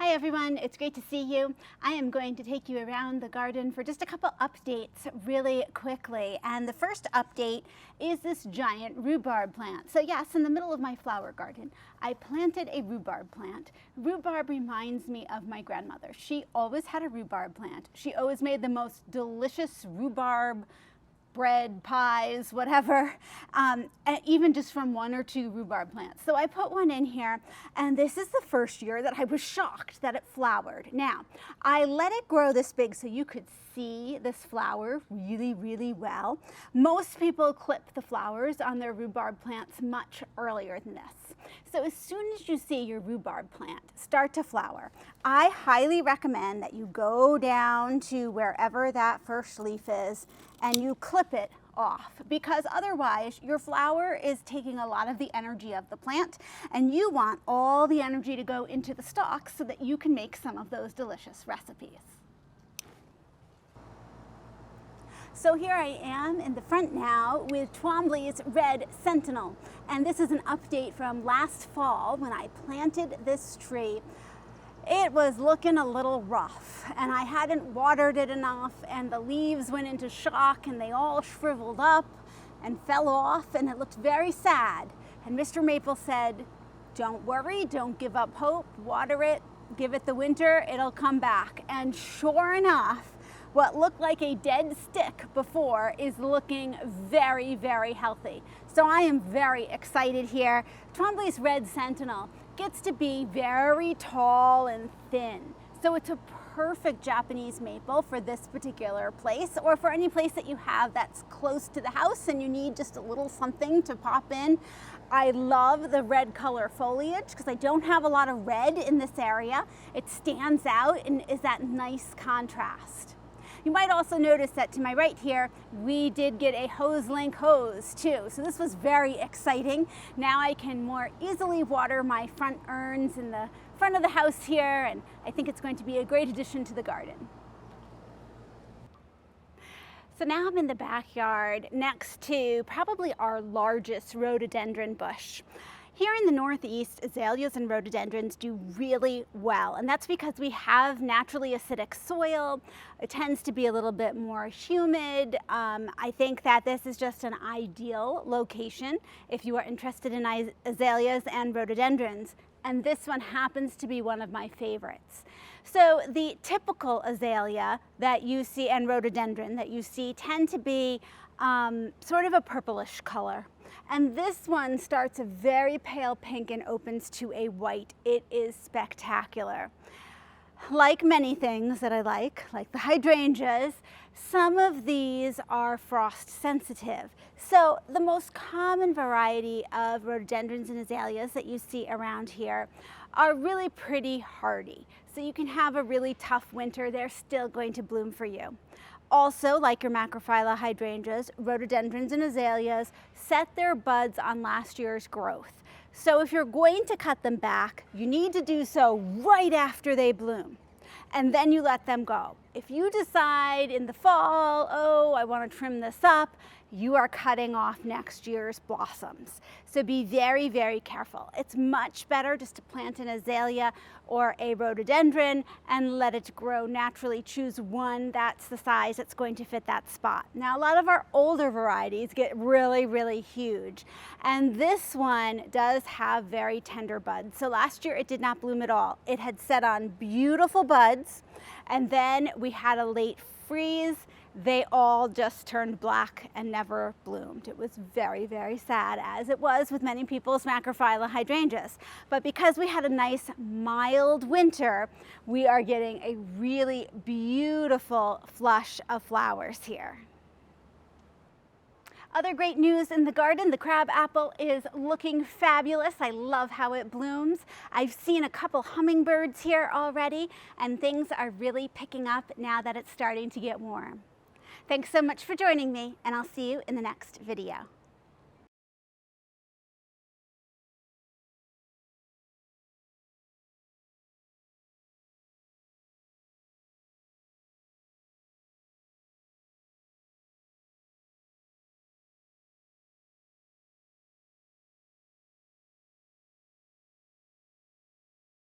Hi everyone, it's great to see you. I am going to take you around the garden for just a couple updates really quickly. And the first update is this giant rhubarb plant. So yes, in the middle of my flower garden, I planted a rhubarb plant. Rhubarb reminds me of my grandmother. She always had a rhubarb plant. She always made the most delicious rhubarb bread, pies, whatever, even just from one or two rhubarb plants. So I put one in here, and this is the first year that I was shocked that it flowered. Now, I let it grow this big so you could see this flower really, really well. Most people clip the flowers on their rhubarb plants much earlier than this. So as soon as you see your rhubarb plant start to flower, I highly recommend that you go down to wherever that first leaf is and you clip it off, because otherwise your flower is taking a lot of the energy of the plant, and you want all the energy to go into the stalks so that you can make some of those delicious recipes. So here I am in the front now with Twombly's red Sentinel, and this is an update from last fall when I planted this tree. It was looking a little rough, and I hadn't watered it enough, and the leaves went into shock and they all shriveled up and fell off, and it looked very sad. And Mr. Maple said, "Don't worry, don't give up hope, water it, give it the winter, it'll come back." And sure enough, what looked like a dead stick before is looking very, very healthy. So I am very excited here. Twombly's red Sentinel gets to be very tall and thin. So it's a perfect Japanese maple for this particular place, or for any place that you have that's close to the house and you need just a little something to pop in. I love the red color foliage because I don't have a lot of red in this area. It stands out and is that nice contrast. You might also notice that to my right here, we did get a hose link hose too. So this was very exciting. Now I can more easily water my front urns in the front of the house here, and I think it's going to be a great addition to the garden. So now I'm in the backyard next to probably our largest rhododendron bush. Here in the Northeast, azaleas and rhododendrons do really well, and that's because we have naturally acidic soil. It tends to be a little bit more humid. I think that this is just an ideal location if you are interested in azaleas and rhododendrons, and this one happens to be one of my favorites. So the typical azalea that you see and rhododendron that you see tend to be sort of a purplish color. And this one starts a very pale pink and opens to a white. It is spectacular. Like many things that I like the hydrangeas, some of these are frost sensitive. So the most common variety of rhododendrons and azaleas that you see around here are really pretty hardy. So you can have a really tough winter, they're still going to bloom for you. Also, like your macrophylla hydrangeas, rhododendrons and azaleas set their buds on last year's growth. So if you're going to cut them back, you need to do so right after they bloom. And then you let them go. If you decide in the fall, oh, I want to trim this up, you are cutting off next year's blossoms. So be very, very careful. It's much better just to plant an azalea or a rhododendron and let it grow naturally. Choose one that's the size that's going to fit that spot. Now, a lot of our older varieties get really, really huge. And this one does have very tender buds. So last year it did not bloom at all. It had set on beautiful buds, and then we had a late freeze. They all just turned black and never bloomed. It was very, very sad, as it was with many people's macrophylla hydrangeas. But because we had a nice mild winter, we are getting a really beautiful flush of flowers here. Other great news in the garden, the crab apple is looking fabulous. I love how it blooms. I've seen a couple hummingbirds here already, and things are really picking up now that it's starting to get warm. Thanks so much for joining me, and I'll see you in the next video.